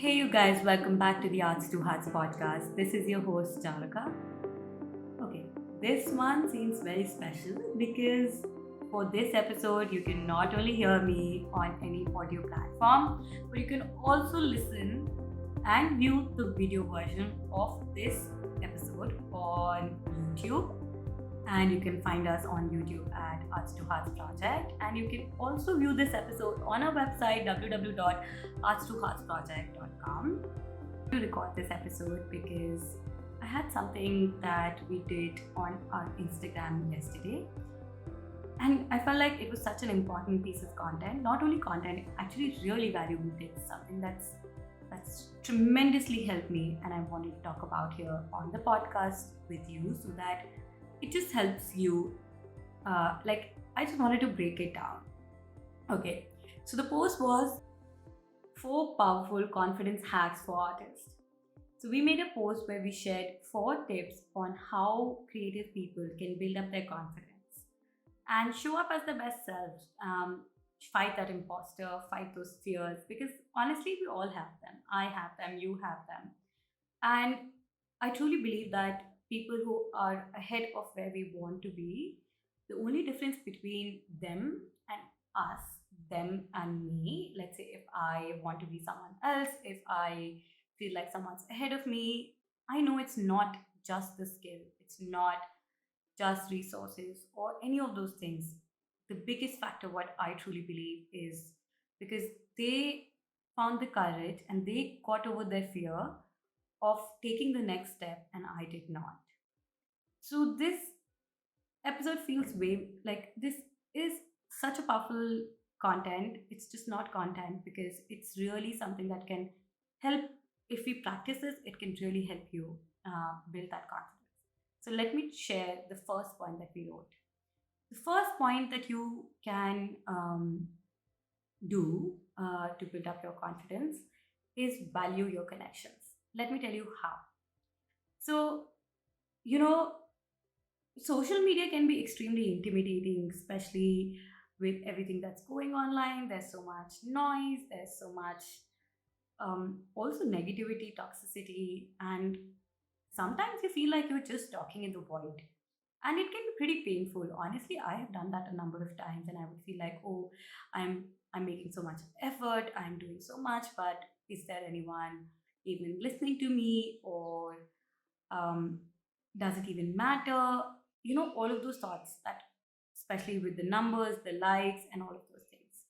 Hey, you guys, welcome back to the Arts to Hearts podcast. This is your host, Janaka. Okay, this one seems very special because for this episode, you can not only hear me on any audio platform, but you can also listen and view the video version of this episode on YouTube, and you can find us on YouTube at Arts to Hearts Project. And you can also view this episode on our website www.artstoheartsproject.com. To record this episode because I had something that we did on our Instagram yesterday, and I felt like it was such an important piece of content. Not only content, actually really valuable tips. Something that's tremendously helped me, and I wanted to talk about here on the podcast with you, so that it just helps you. I just wanted to break it down. Okay, so the post was 4 powerful confidence hacks for artists. So we made a post where we shared 4 tips on how creative people can build up their confidence and show up as the best selves. Fight that imposter, fight those fears, because honestly, we all have them. I have them, you have them. And I truly believe that people who are ahead of where we want to be, the only difference between them and us, them and me, let's say if I want to be someone else, if I feel like someone's ahead of me, I know it's not just the skill, it's not just resources or any of those things. The biggest factor, what I truly believe, is because they found the courage and they got over their fear of taking the next step, and I did not. So this episode feels way like this is such a powerful content. It's just not content because it's really something that can help. If we practice this, it can really help you build that confidence. So let me share the first point that we wrote. The first point that you can do to build up your confidence is value your connections. Let me tell you how. So, you know, social media can be extremely intimidating, especially with everything that's going online. There's so much noise, there's so much also negativity, toxicity, and sometimes you feel like you're just talking in the void. And it can be pretty painful. Honestly, I have done that a number of times, and I would feel like, oh, I'm making so much effort, I'm doing so much, but is there anyone even listening to me, or um, does it even matter? All of those thoughts that, especially with the numbers, the likes, and all of those things.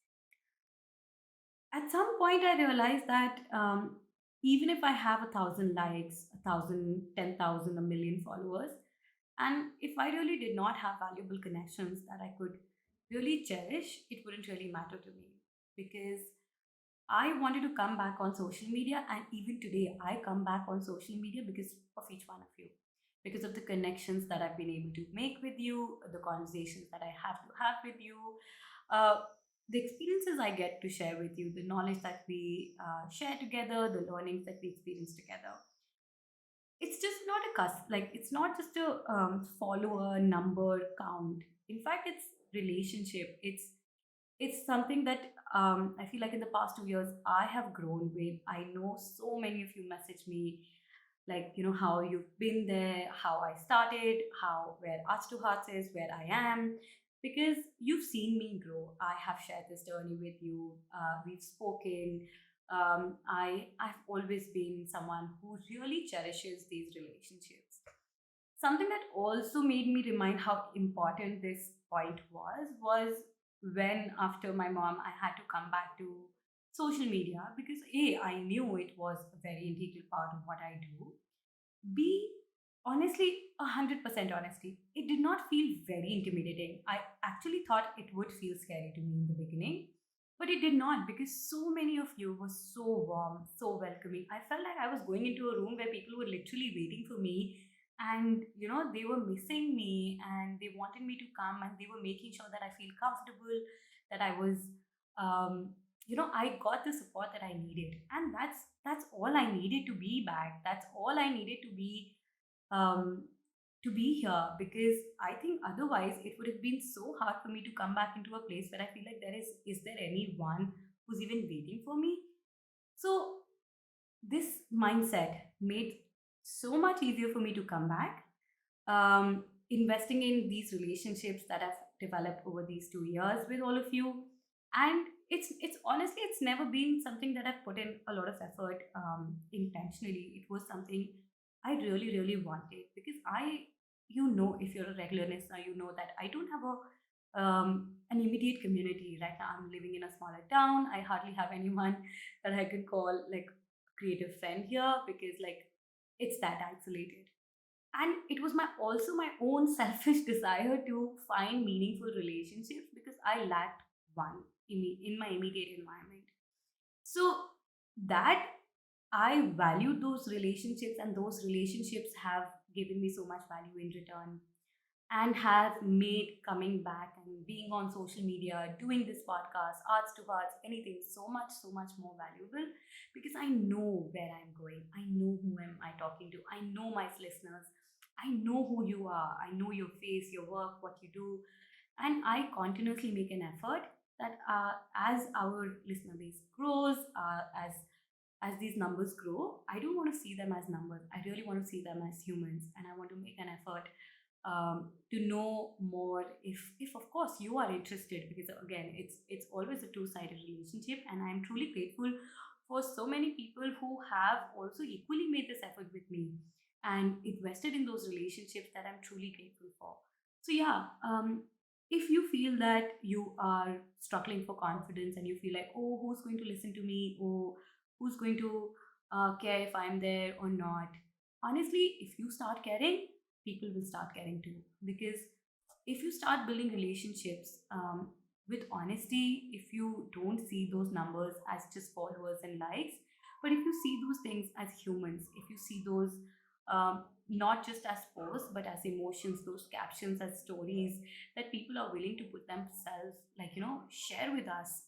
At some point, I realized that even if I have 1,000 likes, 1,000, 10,000, a million followers, and if I really did not have valuable connections that I could really cherish, it wouldn't really matter to me, because I wanted to come back on social media, and even today, I come back on social media because of each one of you, because of the connections that I've been able to make with you, the conversations that I have to have with you, uh, the experiences I get to share with you, the knowledge that we share together, the learnings that we experience together. It's just not a like it's not just a follower number count. In fact, it's relationship. It's something that I feel like in the past 2 years I have grown with. I know so many of you message me, like, how you've been there, how I started, how where Arts to Hearts is, where I am, because you've seen me grow. I have shared this journey with you. We've spoken. I've always been someone who really cherishes these relationships. Something that also made me remind how important this point was when, after my mom, I had to come back to social media, because A, I knew it was a very integral part of what I do. B, honestly, 100% honesty, it did not feel very intimidating. I actually thought it would feel scary to me in the beginning, but it did not, because so many of you were so warm, so welcoming. I felt like I was going into a room where people were literally waiting for me, and they were missing me, and they wanted me to come, and they were making sure that I feel comfortable, that I was I got the support that I needed, and that's all I needed to be back. That's all I needed um, to be here, because I think otherwise it would have been so hard for me to come back into a place where I feel like there is there anyone who's even waiting for me? So this mindset made so much easier for me to come back, investing in these relationships that I've developed over these 2 years with all of you. And it's honestly, it's never been something that I've put in a lot of effort intentionally. It was something I really, really wanted, because if you're a regular listener, you know that I don't have an immediate community right now. I'm living in a smaller town. I hardly have anyone that I could call like creative friend here, because like it's that isolated. And it was my own selfish desire to find meaningful relationships, because I lacked one in my immediate environment. So that I valued those relationships, and those relationships have given me so much value in return, and have made coming back and being on social media, doing this podcast, Arts to Hearts, anything so much more valuable, because I know where I'm going. I know who am I talking to. I know my listeners. I know who you are. I know your face, your work, what you do. And I continuously make an effort that as our listener base grows, as these numbers grow, I don't want to see them as numbers. I really want to see them as humans, and I want to make an effort to know more, if of course you are interested, because again, it's always a two-sided relationship, and I'm truly grateful for so many people who have also equally made this effort with me and invested in those relationships, that I'm truly grateful for. So yeah, if you feel that you are struggling for confidence, and you feel like, oh, who's going to listen to me, or who's going to care if I'm there or not, honestly, if you start caring, people will start caring too. Because if you start building relationships with honesty, if you don't see those numbers as just followers and likes, but if you see those things as humans, if you see those not just as posts but as emotions, those captions as stories that people are willing to put themselves, like, share with us,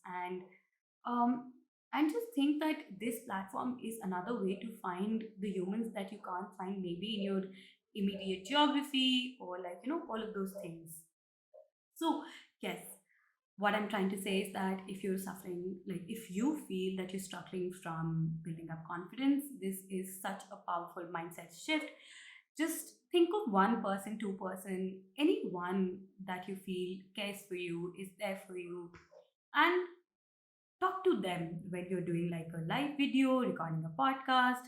um, and just think that this platform is another way to find the humans that you can't find maybe in your immediate geography, or like, all of those things. So yes, what I'm trying to say is that if you're suffering, like if you feel that you're struggling from building up confidence, this is such a powerful mindset shift. Just think of one person, two-person, anyone that you feel cares for you, is there for you, and talk to them when you're doing like a live video, recording a podcast,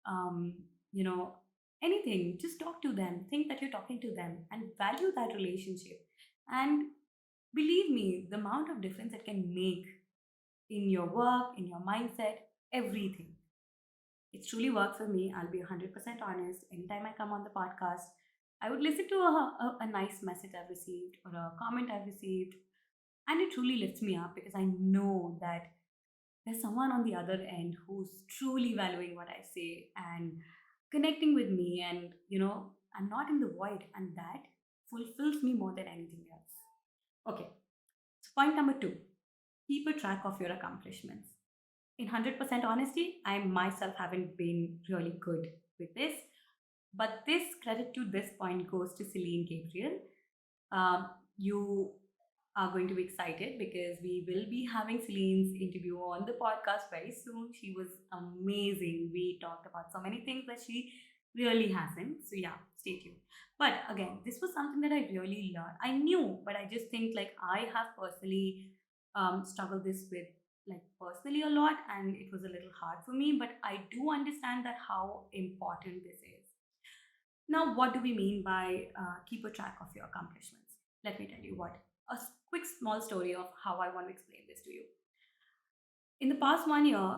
um, you know, anything. Just talk to them. Think that you're talking to them, and value that relationship. And believe me, the amount of difference it can make in your work, in your mindset, everything. It's truly worked for me. I'll be 100% honest. Anytime I come on the podcast, I would listen to a nice message I've received, or a comment I've received, and it truly lifts me up, because I know that there's someone on the other end who's truly valuing what I say and connecting with me, and I'm not in the void, and that fulfills me more than anything else. Okay, so point number two: keep a track of your accomplishments. In 100% honesty, I myself haven't been really good with this, but this credit to this point goes to Celine Gabriel. You are going to be excited, because we will be having Celine's interview on the podcast very soon. She was amazing. We talked about so many things that she really hasn't. So yeah, stay tuned. But again, this was something that I really learned. I knew, but I just think like I have personally struggled this with, like, personally a lot, and it was a little hard for me. But I do understand that how important this is. Now, what do we mean by keep a track of your accomplishments? Let me tell you what. Quick small story of how I want to explain this to you. In the past 1 year,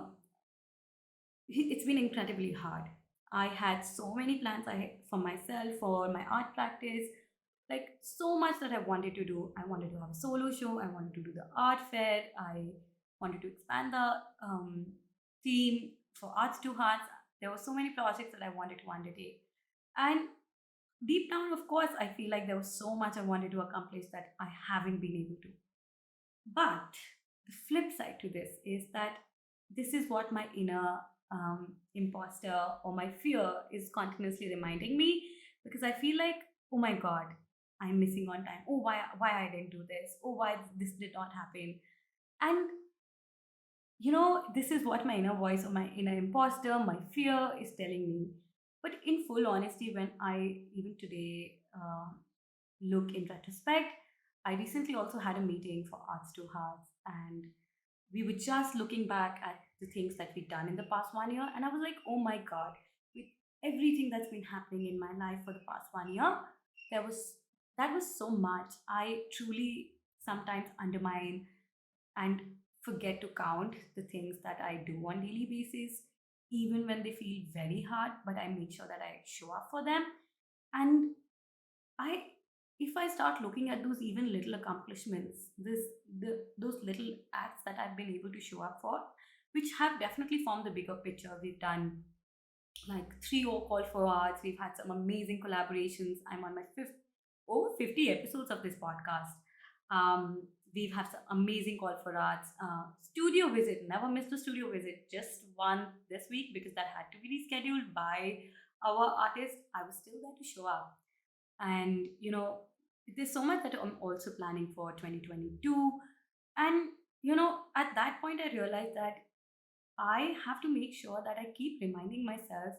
it's been incredibly hard. I had so many plans for myself, for my art practice, like so much that I wanted to do. I wanted to have a solo show. I wanted to do the art fair. I wanted to expand the team for Arts to Hearts. There were so many projects that I wanted to undertake. And deep down, of course, I feel like there was so much I wanted to accomplish that I haven't been able to. But the flip side to this is that this is what my inner imposter, or my fear, is continuously reminding me, because I feel like, oh my God, I'm missing on time. Oh, why I didn't do this? Oh, why this did not happen? And this is what my inner voice or my inner imposter, my fear is telling me. But in full honesty, when I even today look in retrospect, I recently also had a meeting for Arts to Hearts, and we were just looking back at the things that we'd done in the past 1 year, and I was like, oh my god, with everything that's been happening in my life for the past 1 year, there was that was so much. I truly sometimes undermine and forget to count the things that I do on daily basis, even when they feel very hard, but I make sure that I show up for them. And I if I start looking at those even little accomplishments, those little acts that I've been able to show up for, which have definitely formed the bigger picture. We've done like three O call for arts. We've had some amazing collaborations. I'm on my fifth over 50 episodes of this podcast. We've had some amazing call for arts. Studio visit, never missed a studio visit. Just one this week because that had to be rescheduled by our artist. I was still there to show up. And there's so much that I'm also planning for 2022. And at that point I realized that I have to make sure that I keep reminding myself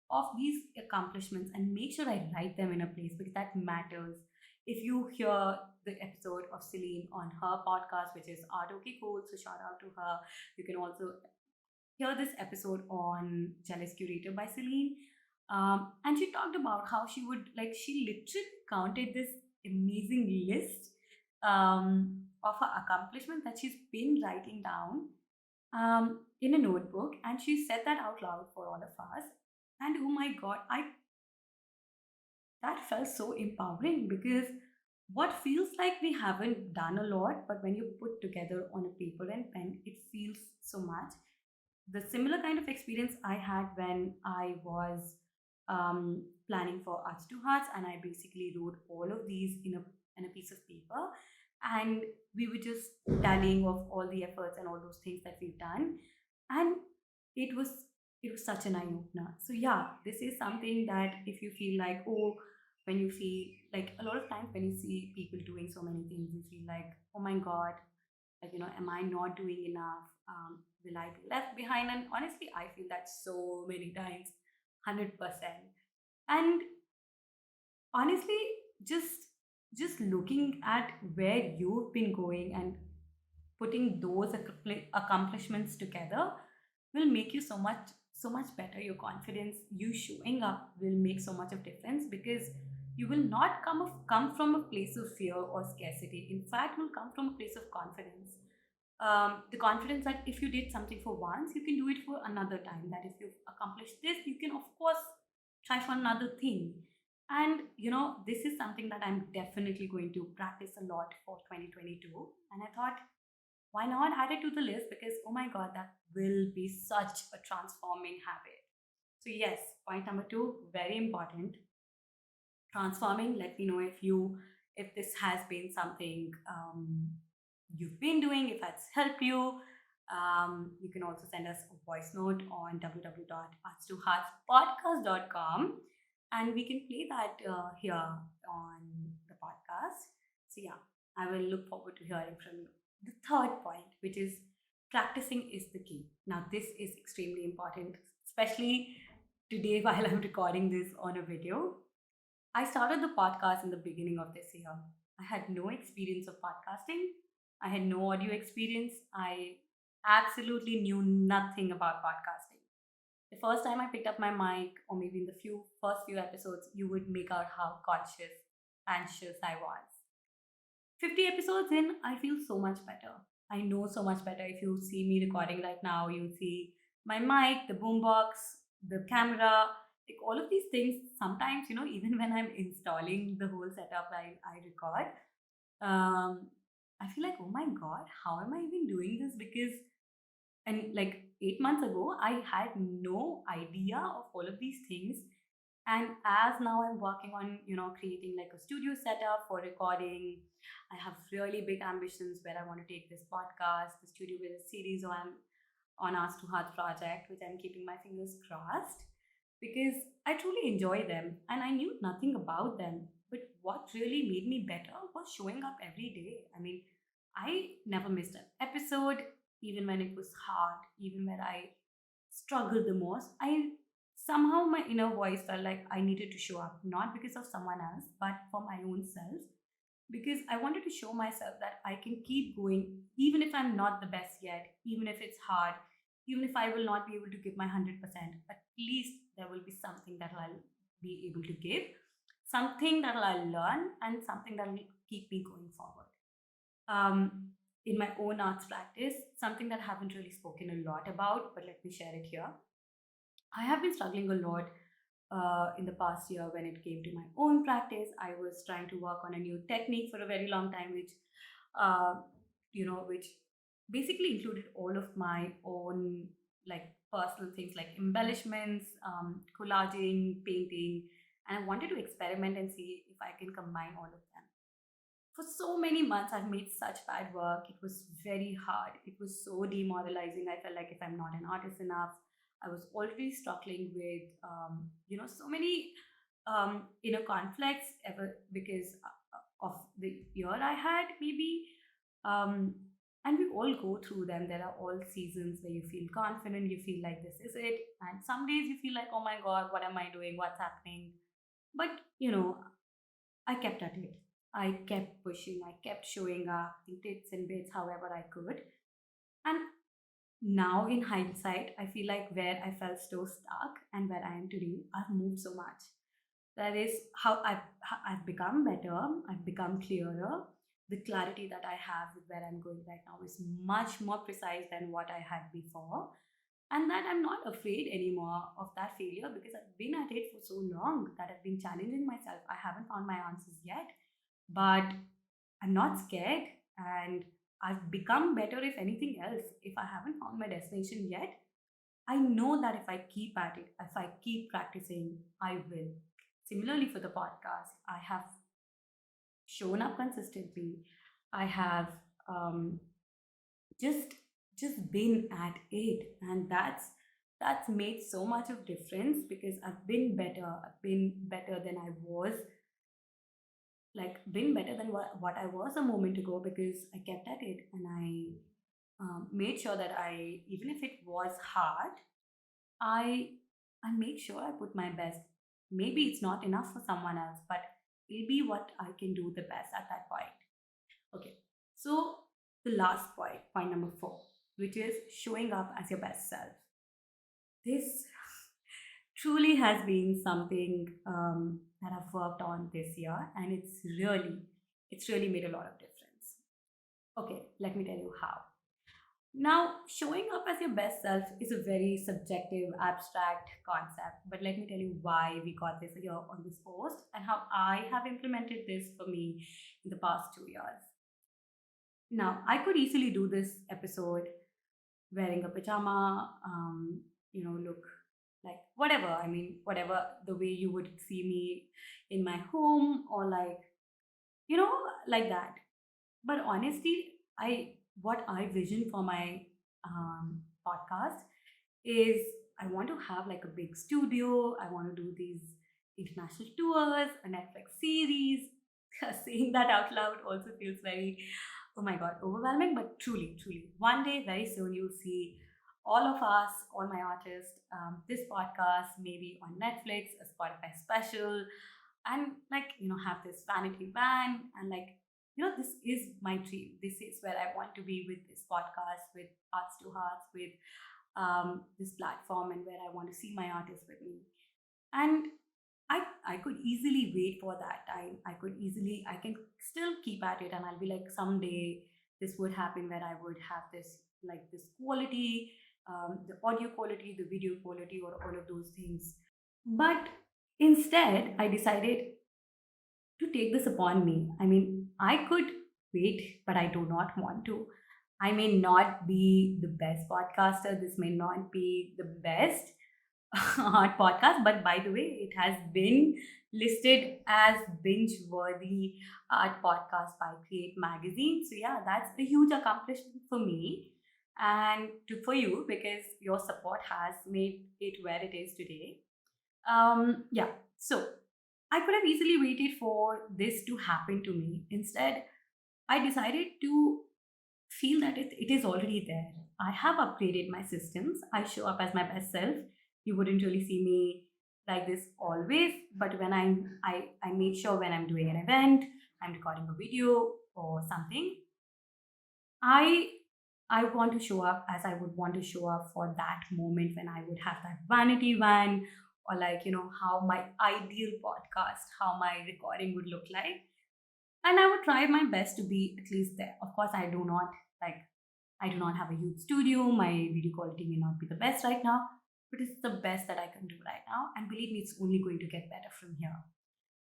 of these accomplishments and make sure I write them in a place because that matters. If you hear the episode of Celine on her podcast, which is Art Okay Cool, so shout out to her. You can also hear this episode on Jealous Curator by Celine. And she talked about how she literally counted this amazing list of her accomplishments that she's been writing down in a notebook, and she said that out loud for all of us. And oh my god, I that felt so empowering because what feels like we haven't done a lot, but when you put together on a paper and pen, it feels so much. The similar kind of experience I had when I was planning for Arts to Hearts, and I basically wrote all of these in a piece of paper, and we were just tallying of all the efforts and all those things that we've done, and it was it was such an eye opener. So yeah, this is something that if you feel like, oh, when you feel like a lot of times when you see people doing so many things, you feel like, oh my god, like am I not doing enough? Will I be left behind? And honestly, I feel that so many times, 100%. And honestly, just just looking at where you've been going and putting those accomplishments together will make you so much better. Your confidence, you showing up will make so much of difference because you will not come from a place of fear or scarcity. In fact, will come from a place of confidence. The confidence that if you did something for once, you can do it for another time. That if you've accomplished this, you can of course try for another thing. And this is something that I'm definitely going to practice a lot for 2022. And I thought, why not add it to the list? Because oh my god, that will be such a transforming habit. So yes, point number two, very important. Transforming. Let me know if this has been something you've been doing, if that's helped you. You can also send us a voice note on www.arts2heartspodcast.com, and we can play that here on the podcast. So yeah, I will look forward to hearing from you. The third point, which is practicing is the key. Now, this is extremely important, especially today while I'm recording this on a video. I started the podcast in the beginning of this year. I had no experience of podcasting. I had no audio experience. I absolutely knew nothing about podcasting. The first time I picked up my mic, or maybe in the first few episodes, you would make out how conscious, anxious I was. 50 episodes in, I feel so much better. I know so much better. If you see me recording right now, you see my mic, the boombox, the camera, like all of these things. Sometimes, even when I'm installing the whole setup, I record. Um, I feel like, oh my god, how am I even doing this? Because, and like 8 months ago, I had no idea of all of these things. And as now I'm working on creating like a studio setup for recording, I have really big ambitions where I want to take this podcast, the studio with a series on Arts to Heart project, which I'm keeping my fingers crossed because I truly enjoy them and I knew nothing about them. But what really made me better was showing up every day. I mean, I never missed an episode. even when it was hard, even when I struggled the most, I somehow my inner voice felt like I needed to show up, not because of someone else, but for my own self. Because I wanted to show myself that I can keep going, even if I'm not the best yet, even if it's hard, even if I will not be able to give my 100%, at least there will be something that I'll be able to give, something that I'll learn, and something that will keep me going forward. Um, in my own arts practice, something that I haven't really spoken a lot about, but let me share it here. I have been struggling a lot in the past year when it came to my own practice. I was trying to work on a new technique for a very long time, uh, which basically included all of my own like personal things like embellishments, collaging, painting, and I wanted to experiment and see if I can combine all of them. For so many months I've made such bad work. It was very hard. It was so demoralizing. I felt like if I'm not an artist enough, I was already struggling with so many inner conflicts ever because of the year I had maybe. um, and we all go through them. There are all seasons where you feel confident, you feel like this is it, and some days you feel like, oh my god, what am I doing, what's happening. But I kept at it. I kept pushing. I kept showing up in bits and bits, however I could. And now, in hindsight, I feel like where I felt so stuck and where I am today, I've moved so much. That is how I've become better. I've become clearer. The clarity that I have with where I'm going right now is much more precise than what I had before. And that I'm not afraid anymore of that failure because I've been at it for so long that I've been challenging myself. I haven't found my answers yet, but I'm not scared, and I've become better. If anything else, if I haven't found my destination yet, I know that if I keep at it, if I keep practicing, I will. Similarly, for the podcast, I have shown up consistently. I have um, just just been at it, and that's made so much of difference because I've been better. I've been better than I was, like been better than what I was a moment ago because I kept at it and I made sure that I, even if it was hard, I I make sure I put my best. Maybe it's not enough for someone else, but it'll be what I can do the best at that point. Okay, so the last point, point number four, which is showing up as your best self. This truly has been something that I've worked on this year, and it's really made a lot of difference. Okay, let me tell you how. Now, showing up as your best self is a very subjective, abstract concept, but let me tell you why we got this here on this post and how I have implemented this for me in the past 2 years. Now, I could easily do this episode wearing a pajama, look like whatever. I mean, whatever the way you would see me in my home or like, you know, like that. But honestly, I what I vision for my podcast is I want to have like a big studio. I want to do these international tours, a Netflix series. Saying that out loud also feels very, oh my god, overwhelming. But truly, truly, one day, very soon, you'll see all of us, all my artists, this podcast, maybe on Netflix, a Spotify special, and like have this vanity van and like this is my dream. This is where I want to be with this podcast, with Hearts to Hearts, with this platform, and where I want to see my artists with me. And I could easily wait for that time. I can still keep at it, and I'll be like, someday this would happen where I would have this like this quality, the audio quality, the video quality, or all of those things. But instead, I decided to take this upon me. I mean, I could wait, but I do not want to. I may not be the best podcaster. This may not be the best art podcast, but by the way, it has been listed as binge worthy art podcast by Create Magazine. So, yeah, that's a huge accomplishment for me and for you because your support has made it where it is today. Yeah, so I could have easily waited for this to happen to me. Instead, I decided to feel that it is already there. I have upgraded my systems. I show up as my best self. You wouldn't really see me like this always, but when I make sure when I'm doing an event, I'm recording a video or something, I I want to show up as I would want to show up for that moment when I would have that vanity van, or like, how my ideal podcast, how my recording would look like. And I would try my best to be at least there. Of course, like I do not have a huge studio. My video quality may not be the best right now, but it's the best that I can do right now. And believe me, it's only going to get better from here.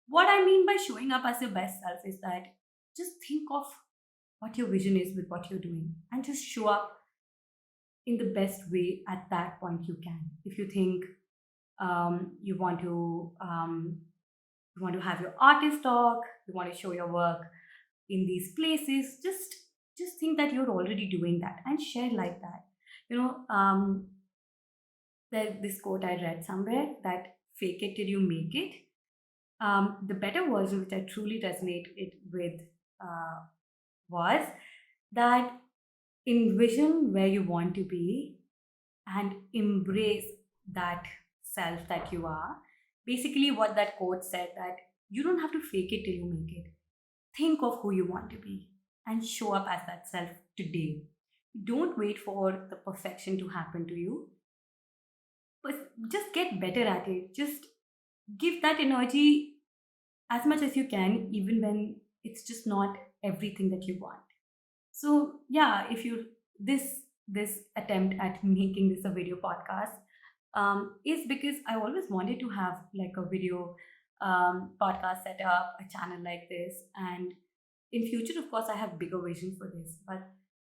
What I mean by showing up as your best self is that just think of what your vision is with what you're doing and just show up in the best way at that point you can. If you think you want to have your artist talk, you want to show your work in these places, just think that you're already doing that and share like that. You know, there's this quote I read somewhere that fake it till you make it. The better version, which I truly resonated with, uh, was that envision where you want to be and embrace that self that you are. Basically, what that quote said, that you don't have to fake it till you make it. Think of who you want to be and show up as that self today. Don't wait for the perfection to happen to you, but just get better at it. Just give that energy as much as you can, even when it's just not everything that you want. So yeah, if you this this attempt at making this a video podcast is because I always wanted to have like a video podcast set up, a channel like this, and in future, of course, I have bigger vision for this. But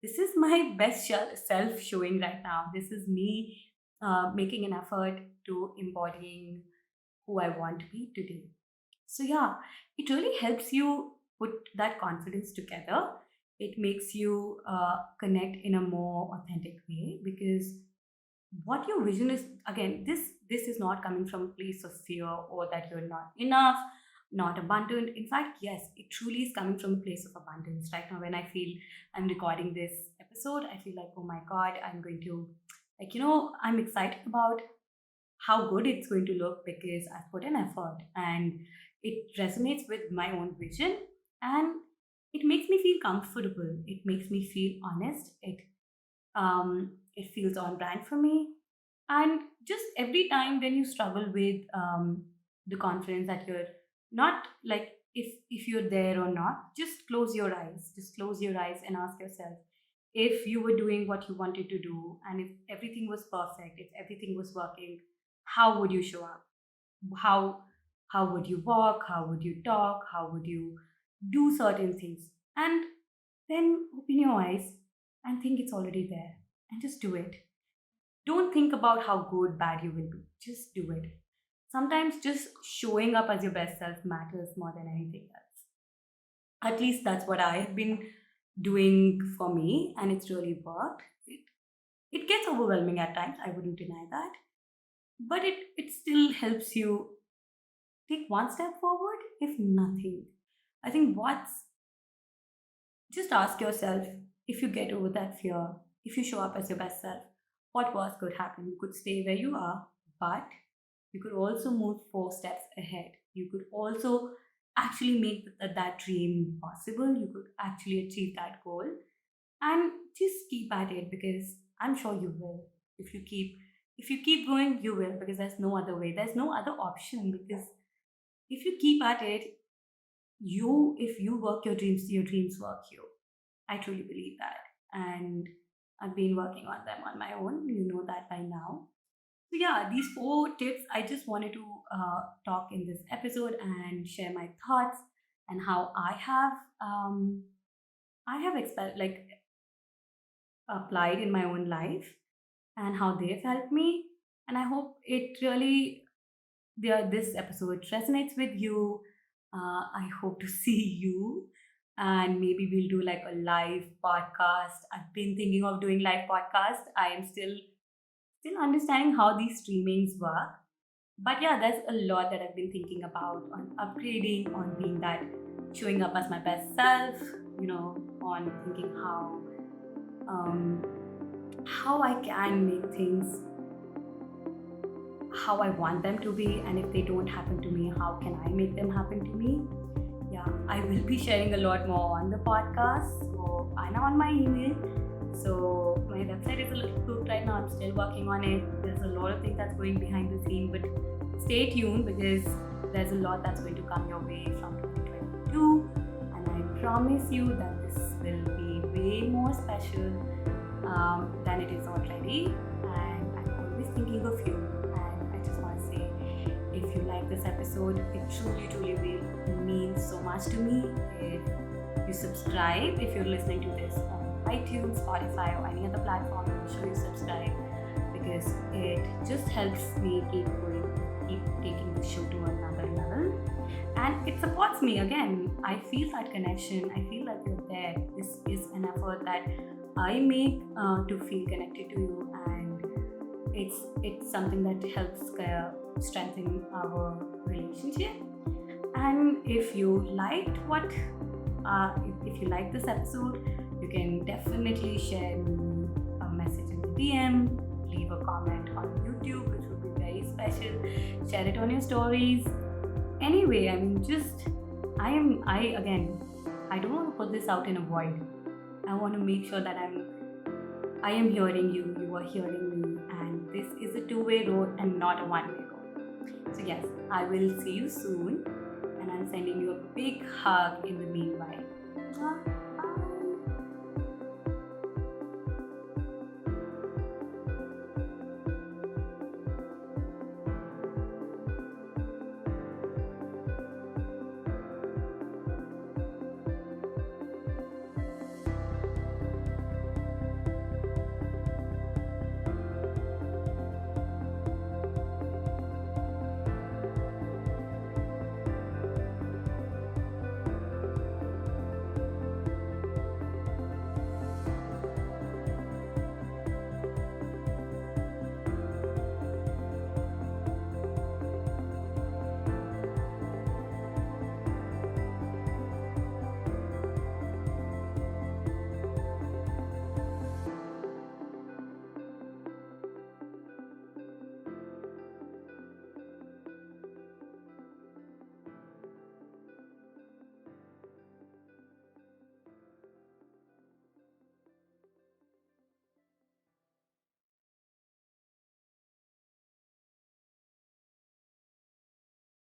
this is my best self showing right now. This is me making an effort to embodying who I want to be today. So yeah, it really helps you put that confidence together. It makes you connect in a more authentic way, because what your vision is, again, this is not coming from a place of fear or that you're not enough, not abundant. In fact, yes, it truly is coming from a place of abundance. Right now, when I feel I'm recording this episode, I feel like, oh my god, I'm going to, like, I'm excited about how good it's going to look because I've put an effort and it resonates with my own vision, and it makes me feel comfortable. It makes me feel honest. It feels on brand for me. And just every time when you struggle with the confidence that you're not, like, if you're there or not, just close your eyes. Just close your eyes and ask yourself, if you were doing what you wanted to do and if everything was perfect, if everything was working, how would you show up? How would you walk? How would you talk? How would you do certain things? And then open your eyes and think it's already there, and just do it. Don't think about how good, bad you will be. Just do it. Sometimes just showing up as your best self matters more than anything else. At least that's what I have been doing for me, and it's really worked. It gets overwhelming at times, I wouldn't deny that, but it still helps you take one step forward, if nothing. I think what's just ask yourself, if you get over that fear, if you show up as your best self, what worse could happen? You could stay where you are, but you could also move 4 steps ahead. You could also actually make that dream possible. You could actually achieve that goal, and just keep at it, because I'm sure you will. If you keep going, you will, because there's no other way. There's no other option, because if you keep at it, if you work your dreams work you. I truly believe that. And I've been working on them on my own. You know that by now. So, yeah, these 4 tips I just wanted to talk in this episode and share my thoughts and how like applied in my own life and how they've helped me. And I hope it really, this episode resonates with you. I hope to see you, and maybe we'll do like a live podcast. I've been thinking of doing live podcast. I am still understanding how these streamings work. But yeah, there's a lot that I've been thinking about on upgrading, on being that, showing up as my best self, on thinking how um, how I can make things how I want them to be, and if they don't happen to me, how can I make them happen to me? Yeah, I will be sharing a lot more on the podcast, so and on my email. So my website is a little cooked right now. I'm still working on it. There's a lot of things that's going behind the scene, but stay tuned because there's a lot that's going to come your way from 2022, and I promise you that this will be way more special than it is already. And I'm always thinking of you. And I just want to say, if you like this episode, it truly will mean so much to me. If you subscribe, if you're listening to this on iTunes, Spotify, or any other platform, make sure you subscribe because it just helps me keep going, keep taking the show to another level. And it supports me again. I feel that connection. I feel that you're there. This is an effort that I make to feel connected to you, and it's something that helps strengthen our relationship. And if you liked if you liked this episode, you can definitely share me a message in the DM, leave a comment on YouTube, which would be very special. Share it on your stories. Anyway, I mean, I don't want to put this out in a void. I want to make sure that I am hearing you, you are hearing me, and this is a two-way road and not a one-way road. So yes, I will see you soon, and I'm sending you a big hug in the meanwhile.